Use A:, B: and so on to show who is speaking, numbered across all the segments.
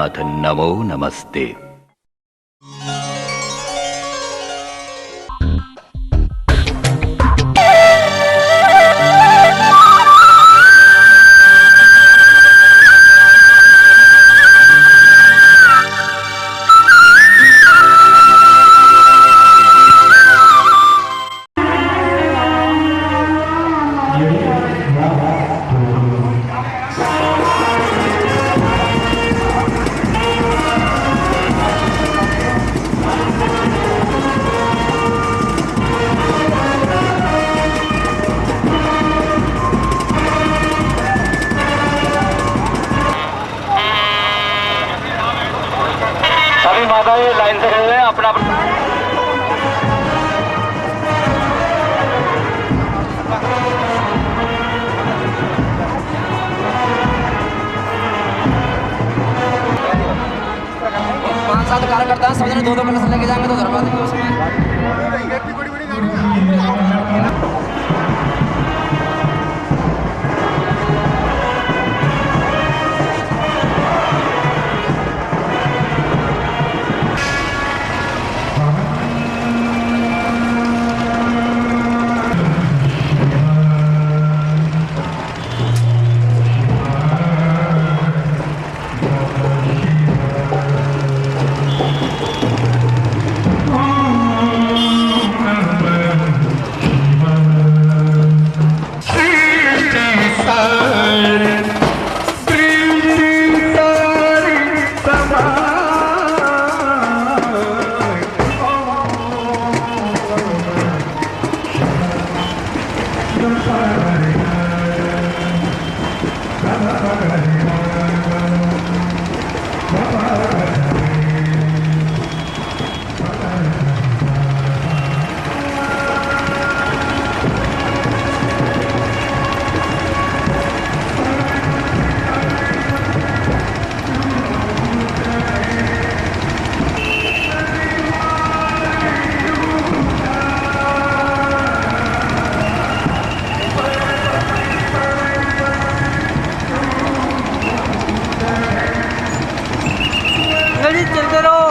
A: साईनाथ नमो नमस्ते।
B: माताएं लाइन से खड़े हैं अपना
C: पाँच सात कार्यकर्ता सब जने दो दो कलश लेके जाएंगे तो धरवा देंगे उसमें। चलते रहो।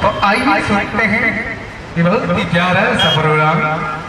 D: तो आइए सुनते हैं ये बहुत ही प्यारा सा प्रोग्राम।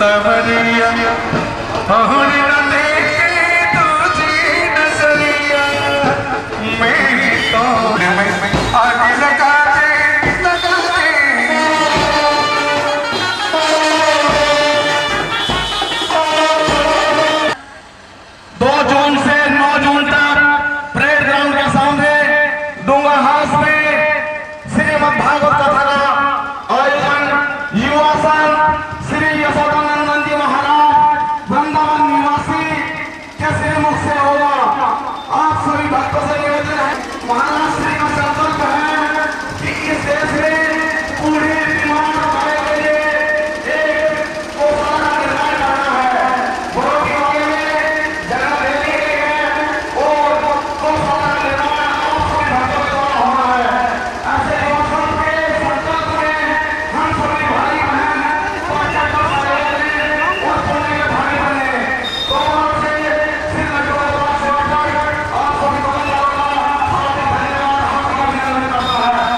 D: सवरिया अहुरी न देखे तुझी नजरिया मैं तो आगे लगा दे जून से 9 जून तक परेड ग्राउंड के सामने डूंगरहास में श्रीमद् भागवत कथा का आयोजन युवा संघ श्री यशोदानंद जी महाराज वृंदावन निवासी के श्रीमुख से होगा। आप सभी भक्तों से निवेदन है, महाराज श्री का संकल्प है कि इस देश में पूरे निर्माण कार्य के लिए एक गौशाला का निर्माण करना है। भोगियों के लिए जगह देने के लिए और गौशाला का निर्माण आप सभी भक्तों द्वारा होना है। ऐसे गौशाला के संकल्प में हम सभी भाई बहन और सोने के भाई बने तो से श्री लक्ष्मण से आप सभी को धन्यवाद हार्दिक अभिनंदन करता है।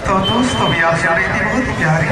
D: तो दोस्तों भी आप रीति बहुत प्यारी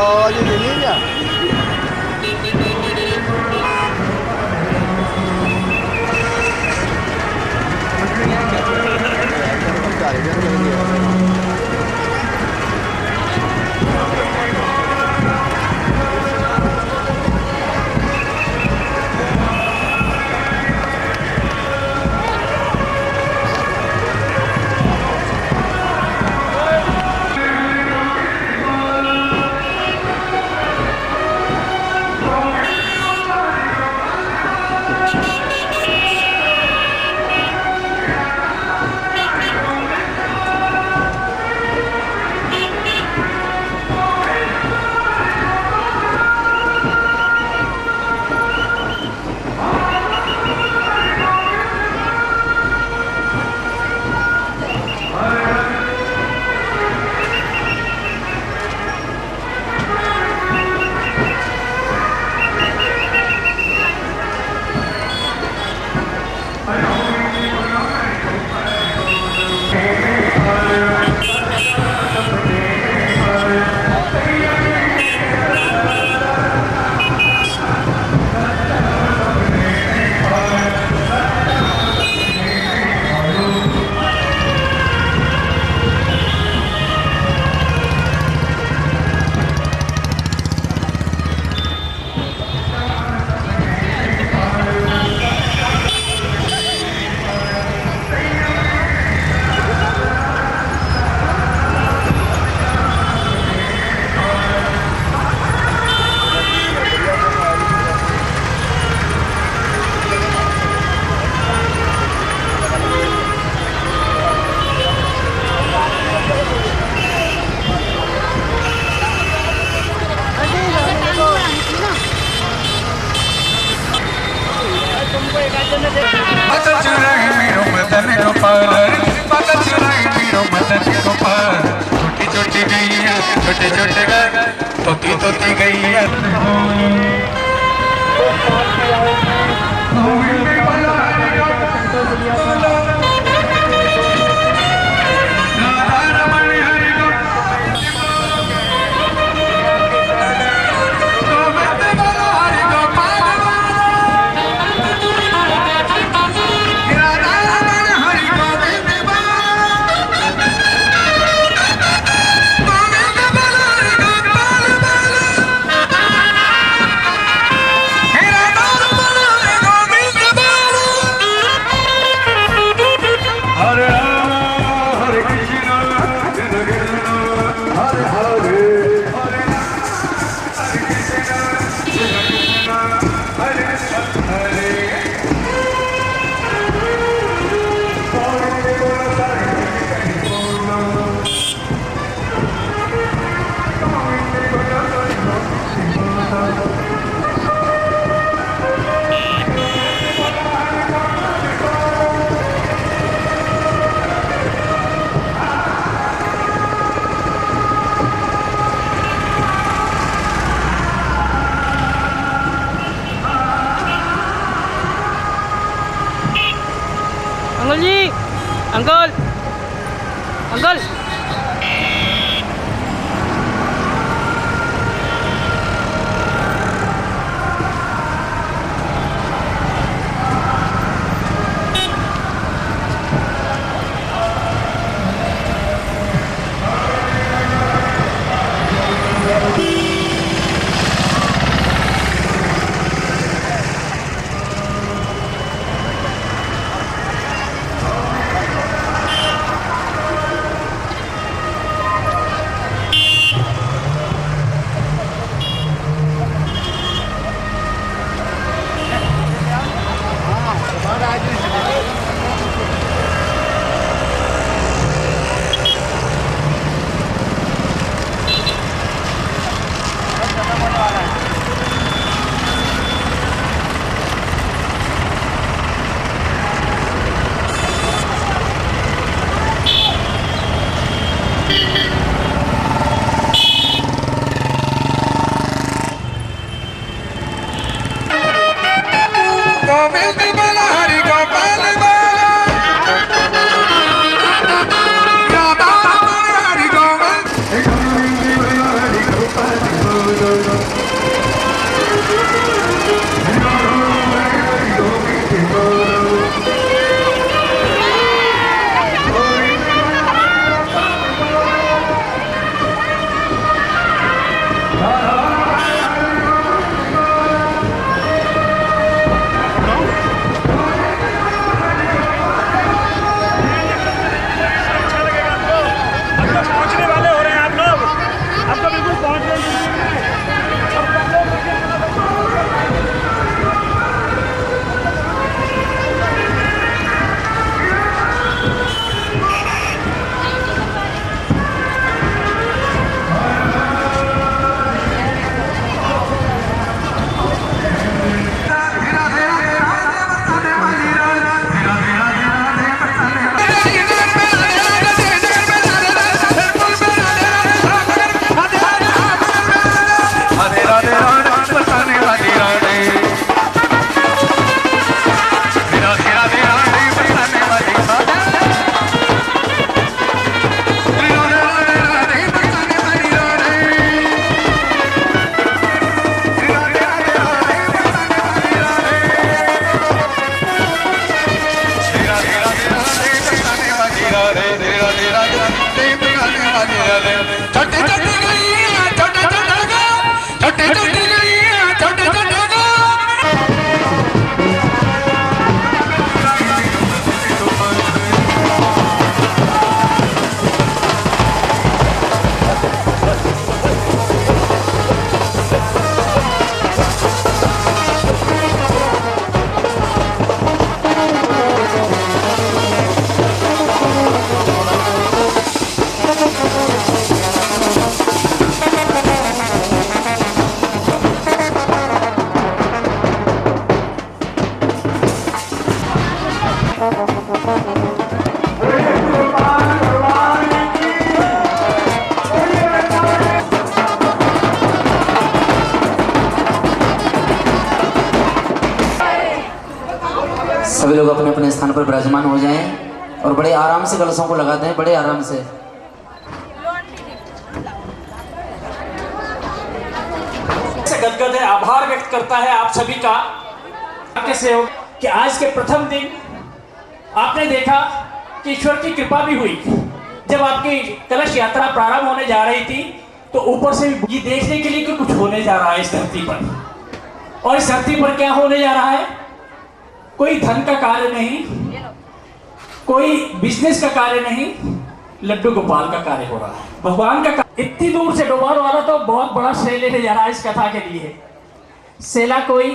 A: आवाज ही देनी है क्या?
E: छोटी गैया छोटे छोटे तोती तोती गैया छोटे छोटे गैया छोटे छोटे गा छोटे छोटे गैया छोटे छोटे गा
C: सभी लोग अपने अपने स्थान पर विराजमान हो जाएं और बड़े आराम से कलशों को लगाते हैं, बड़े आराम से।
A: गदगद है, आभार व्यक्त करता है आप सभी का आपके सहयोग कि आज के प्रथम दिन आपने देखा कि ईश्वर की कृपा भी हुई। जब आपकी कलश यात्रा प्रारंभ होने जा रही थी तो ऊपर से ये देखने के लिए कि कुछ होने जा रहा है इस धरती पर, और इस धरती पर क्या होने जा रहा है? कोई धन का कार्य नहीं, कोई बिजनेस का कार्य नहीं, लड्डू गोपाल का कार्य हो रहा है, भगवान का। इतनी दूर से डोबार वाला तो बहुत बड़ा श्रेय लेने जा रहा है इस कथा के लिए। सेला कोई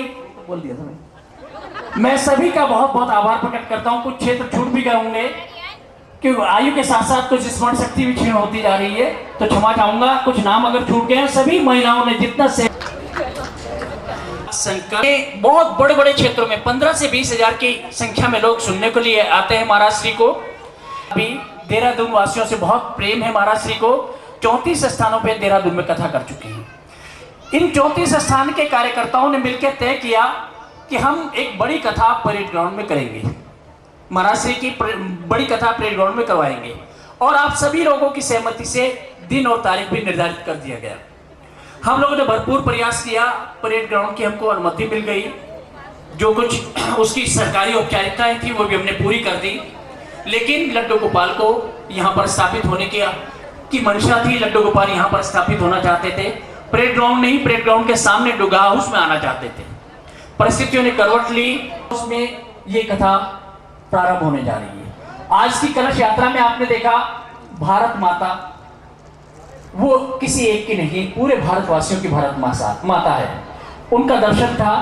A: बोल दिया था। मैं सभी का बहुत बहुत आभार प्रकट करता हूँ। कुछ क्षेत्र छूट भी गए होंगे क्योंकि आयु के साथ साथ कुछ स्मरण शक्ति भी क्षीण होती जा रही है, तो क्षमा चाहूंगा कुछ नाम अगर छूट गए। सभी महिलाओं ने जितना से संकल्प बहुत बड़े बड़े क्षेत्रों में 15 से 20 हजार की संख्या में लोग सुनने के लिए आते हैं महाराज श्री को। अभी देहरादून वासियों से बहुत प्रेम है महाराज श्री को। 34 स्थानों पे देहरादून में कथा कर चुके हैं। इन 34 स्थान के कार्यकर्ताओं ने मिलकर तय किया कि हम एक बड़ी कथा परेड ग्राउंड में करेंगे, महाराज श्री की बड़ी कथा परेड ग्राउंड में करवाएंगे। और आप सभी लोगों की सहमति से दिन और तारीख भी निर्धारित कर दिया गया। हम लोगों ने भरपूर प्रयास किया, परेड ग्राउंड की हमको अनुमति मिल गई। जो कुछ उसकी सरकारी औपचारिकताएं थी वो भी हमने पूरी कर दी। लेकिन लड्डू गोपाल को यहाँ पर स्थापित होने की मंशा थी। लड्डू गोपाल यहाँ पर स्थापित होना चाहते थे। परेड ग्राउंड नहीं, परेड ग्राउंड के सामने डुगा हाउस में आना चाहते थे। परिस्थितियों ने करवट ली, उसमें ये कथा प्रारंभ होने जा रही है। आज की कलश यात्रा में आपने देखा भारत माता, वो किसी एक की नहीं, पूरे भारतवासियों की भारत माता है। उनका दर्शन था।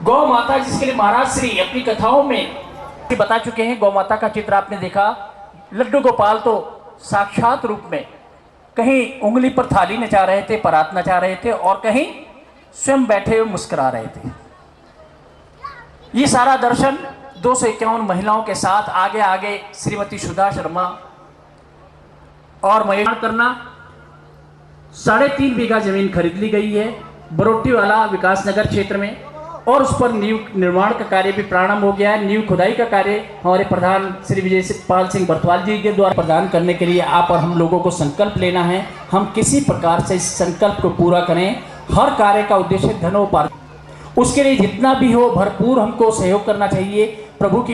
A: गौ माता, जिसके लिए महाराज श्री अपनी कथाओं में बता चुके हैं। गौ माता का चित्र आपने देखा। लड्डू गोपाल तो साक्षात रूप में कहीं उंगली पर थाली नचा रहे थे, परात नचा रहे थे, और कहीं स्वयं बैठे हुए मुस्कुरा रहे थे। ये सारा दर्शन 251 महिलाओं के साथ आगे आगे श्रीमती सुधा शर्मा और महेश करना। 3.5 बीघा जमीन खरीद ली गई है बरोटीवाला विकासनगर क्षेत्र में, और उस पर नींव निर्माण का कार्य भी प्रारंभ हो गया है। नींव खुदाई का कार्य हमारे प्रधान श्री विजय पाल सिंह बर्थवाल जी के द्वारा प्रदान करने के लिए आप और हम लोगों को संकल्प लेना है। हम किसी प्रकार से इस संकल्प को पूरा करें। हर कार्य का उद्देश्य धनोपार्जन, उसके लिए जितना भी हो भरपूर हमको सहयोग करना चाहिए। प्रभु की